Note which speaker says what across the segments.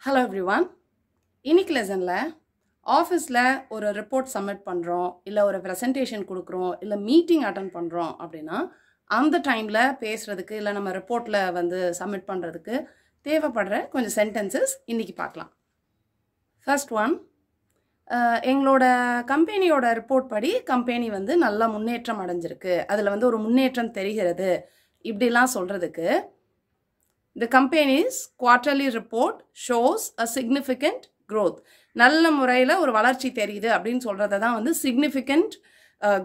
Speaker 1: Hello everyone. இன்னைக்கு லெசன்ல ஆஃபீஸில் ஒரு ரிப்போர்ட் சப்மிட் பண்ணுறோம், இல்லை ஒரு ப்ரெசன்டேஷன் கொடுக்குறோம், இல்லை மீட்டிங் அட்டன் பண்ணுறோம் அப்படின்னா அந்த டைமில் பேசுகிறதுக்கு இல்லை நம்ம ரிப்போர்ட்டில் வந்து சப்மிட் பண்ணுறதுக்கு தேவைப்படுற கொஞ்சம் சென்டென்சஸ் இன்றைக்கி பார்க்கலாம். ஃபர்ஸ்ட் ஒன், எங்களோட கம்பெனியோட ரிப்போர்ட் படி கம்பெனி வந்து நல்லா முன்னேற்றம் அடைஞ்சிருக்கு, அதில் வந்து ஒரு முன்னேற்றம் தெரிகிறது இப்படிலாம் சொல்கிறதுக்கு The company's quarterly report shows a significant growth. நல்ல முறையில் ஒரு வளர்ச்சி தெரியுது அப்படின்னு சொல்கிறத தான் வந்து significant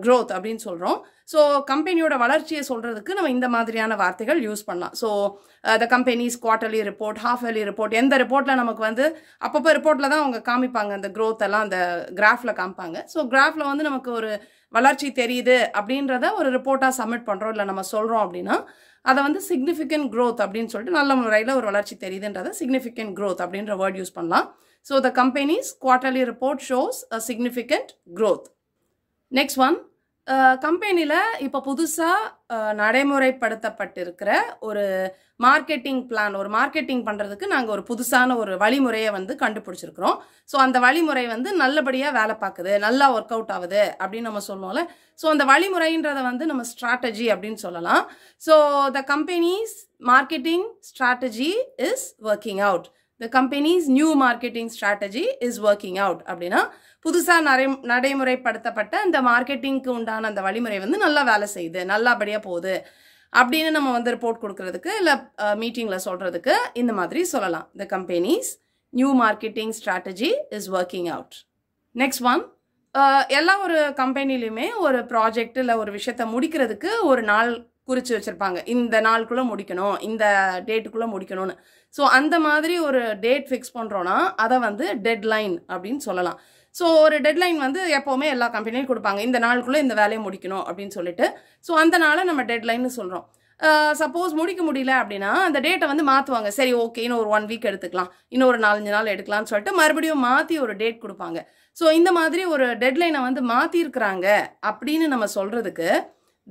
Speaker 1: growth அப்படின்னு சொல்கிறோம். ஸோ கம்பெனியோட வளர்ச்சியை சொல்கிறதுக்கு நம்ம இந்த மாதிரியான வார்த்தைகள் யூஸ் பண்ணலாம். So the company's quarterly report, half yearly report, எந்த ரிப்போர்ட்டில் நமக்கு வந்து அப்பப்போ ரிப்போர்ட்டில் தான் அவங்க காமிப்பாங்க, அந்த growth எல்லாம் அந்த கிராஃபில் காமிப்பாங்க. ஸோ கிராஃபில் வந்து நமக்கு ஒரு வளர்ச்சி தெரியுது அப்படின்றத ஒரு ரிப்போர்ட்டாக சப்மிட் பண்ணுறோம் இல்லை நம்ம சொல்கிறோம் அப்படின்னா அதை வந்து சிக்னிஃபிகண்ட் க்ரோத் அப்படின்னு சொல்லிட்டு நல்ல முறையில் ஒரு வளர்ச்சி தெரியுதுன்றதை சிக்னிஃபிகண்ட் க்ரோத் அப்படின்ற வேர்ட் யூஸ் பண்ணலாம். So the companies quarterly report shows a significant growth. Next one, கம்பெனியில் இப்போ புதுசாக நடைமுறைப்படுத்தப்பட்டிருக்கிற ஒரு மார்க்கெட்டிங் பிளான், ஒரு மார்க்கெட்டிங் பண்ணுறதுக்கு நாங்கள் ஒரு புதுசான ஒரு வழிமுறையை வந்து கண்டுபிடிச்சிருக்கிறோம். ஸோ அந்த வழிமுறை வந்து நல்லபடியாக வேலை பார்க்குது, நல்லா ஒர்க் அவுட் ஆகுது அப்படின்னு நம்ம சொல்லுவோம்ல. ஸோ அந்த வழிமுறைன்றதை வந்து நம்ம ஸ்ட்ராட்டஜி அப்படின்னு சொல்லலாம். So the companies marketing strategy is working out. The company's new marketing strategy is working out அப்படின்னா புதுசாக நடைமுறைப்படுத்தப்பட்ட அந்த மார்க்கெட்டிங்க்கு உண்டான அந்த வழிமுறை வந்து நல்லா வேலை செய்யுது, நல்லபடியாக போகுது அப்படின்னு நம்ம வந்து ரிப்போர்ட் கொடுக்கறதுக்கு இல்லை மீட்டிங்கில் சொல்கிறதுக்கு இந்த மாதிரி சொல்லலாம். The company's new marketing strategy is working out. Next one, எல்லா ஒரு கம்பெனிலையுமே ஒரு ப்ராஜெக்ட் இல்லை ஒரு விஷயத்தை முடிக்கிறதுக்கு ஒரு நாள் குறித்து வச்சுருப்பாங்க, இந்த நாளுக்குள்ளே முடிக்கணும், இந்த டேட்டுக்குள்ளே முடிக்கணும்னு. ஸோ அந்த மாதிரி ஒரு டேட் ஃபிக்ஸ் பண்ணுறோன்னா அதை வந்து டெட்லைன் அப்படின்னு சொல்லலாம். ஸோ ஒரு டெட்லைன் வந்து எப்போவுமே எல்லா கம்பெனியும் கொடுப்பாங்க, இந்த நாளுக்குள்ளே இந்த வேலையை முடிக்கணும் அப்படின்னு சொல்லிட்டு. ஸோ அந்த நாளை நம்ம டெட்லைன்னு சொல்கிறோம். சப்போஸ் முடிக்க முடியல அப்படின்னா அந்த டேட்டை வந்து மாற்றுவாங்க. சரி, ஓகே, இன்னும் ஒரு 1 வீக் எடுத்துக்கலாம், இன்னும் ஒரு 4-5 நாள் எடுக்கலாம்னு சொல்லிட்டு மறுபடியும் மாற்றி ஒரு டேட் கொடுப்பாங்க. ஸோ இந்த மாதிரி ஒரு டெட்லைனை வந்து மாற்றிருக்கிறாங்க அப்படின்னு நம்ம சொல்கிறதுக்கு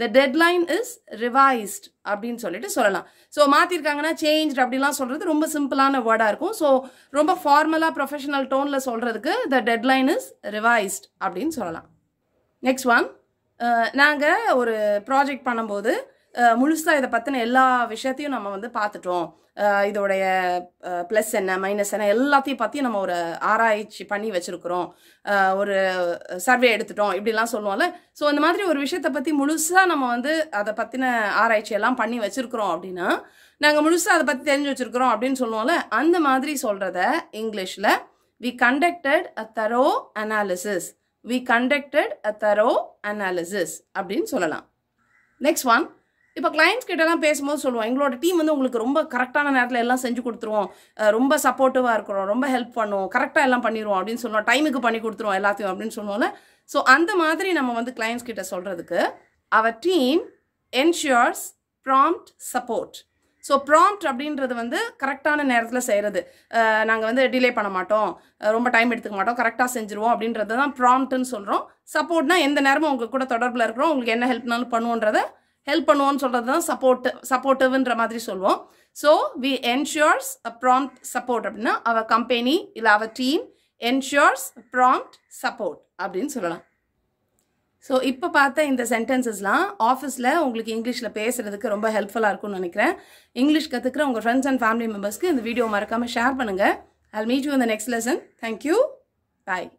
Speaker 1: the deadline is revised அப்படின்னு சொல்லிட்டு சொல்லலாம். ஸோ மாற்றிருக்காங்கன்னா சேஞ்ச் அப்படிலாம் சொல்கிறது ரொம்ப சிம்பிளான வேர்டாக இருக்கும். ஸோ ரொம்ப ஃபார்மலாக ப்ரொஃபஷனல் டோனில் சொல்கிறதுக்கு the deadline is revised அப்படின்னு சொல்லலாம். நெக்ஸ்ட் ஒன், நாங்கள் ஒரு ப்ராஜெக்ட் பண்ணும்போது முழுசாக இதை பற்றின எல்லா விஷயத்தையும் நம்ம வந்து பார்த்துட்டோம், இதோடைய ப்ளஸ் என்ன மைனஸ் என்ன எல்லாத்தையும் பற்றி நம்ம ஒரு ஆராய்ச்சி பண்ணி வச்சுருக்குறோம், ஒரு சர்வே எடுத்துட்டோம் இப்படிலாம் சொல்லுவோம்ல. ஸோ அந்த மாதிரி ஒரு விஷயத்தை பற்றி முழுசாக நம்ம வந்து அதை பற்றின ஆராய்ச்சியெல்லாம் பண்ணி வச்சுருக்குறோம் அப்படின்னா நாங்கள் முழுசாக அதை பற்றி தெரிஞ்சு வச்சுருக்குறோம் அப்படின்னு சொல்லுவோம்ல. அந்த மாதிரி சொல்கிறத இங்கிலீஷில் we conducted a thorough analysis, we conducted a thorough analysis அப்படின்னு சொல்லலாம். நெக்ஸ்ட் ஒன், இப்போ கிளைண்ட்ஸ் கிட்டலாம் பேசும்போது சொல்லுவோம், எங்களோட டீம் வந்து உங்களுக்கு ரொம்ப கரெக்டான நேரத்தில் எல்லாம் செஞ்சு கொடுத்துருவோம், ரொம்ப சப்போர்ட்டிவாக இருக்கிறோம், ரொம்ப ஹெல்ப் பண்ணுவோம், கரெக்டாக எல்லாம் பண்ணிடுவோம் அப்படின்னு சொல்லுவோம், டைமுக்கு பண்ணி கொடுத்துருவோம் எல்லாத்தையும் அப்படின்னு சொல்லுவோம்ல. ஸோ அந்த மாதிரி நம்ம வந்து கிளைண்ட்ஸ் கிட்ட சொல்கிறதுக்கு our team ensures prompt support. So prompt அப்படின்றது வந்து கரெக்டான நேரத்தில் செய்கிறது, நாங்கள் வந்து டிலே பண்ண மாட்டோம், ரொம்ப டைம் எடுத்துக்க மாட்டோம், கரெக்டாக செஞ்சுருவோம் அப்படின்றது தான் ப்ராம்ப்ட்னு சொல்கிறோம். சப்போர்ட்னா எந்த நேரமும் உங்கள் கூட தொடர்பில் இருக்கிறோம், உங்களுக்கு என்ன ஹெல்ப்னாலும் பண்ணுவோன்றதை ஹெல்ப் பண்ணுவோன்னு சொல்கிறது தான் சப்போர்ட்டிவ்ன்ற மாதிரி சொல்லுவோம். So we ensures a prompt support அப்படின்னா அவர் கம்பெனி இல்லை அவர் டீம் என்ஷூர்ஸ் ப்ராம்ப்ட் சப்போர்ட் அப்படின்னு சொல்லலாம். ஸோ இப்போ பார்த்த இந்த சென்டென்சஸ்லாம் ஆஃபீஸில் உங்களுக்கு இங்கிலீஷில் பேசுகிறதுக்கு ரொம்ப ஹெல்ப்ஃபுல்லாக இருக்கும்னு நினைக்கிறேன். இங்கிலீஷ் கற்றுக்கிற உங்கள் ஃப்ரெண்ட்ஸ் அண்ட் ஃபேமிலி மெம்பர்ஸ்க்கு இந்த வீடியோ மறக்காமல் ஷேர் பண்ணுங்கள். I'll meet you in the next lesson. Thank you. Bye.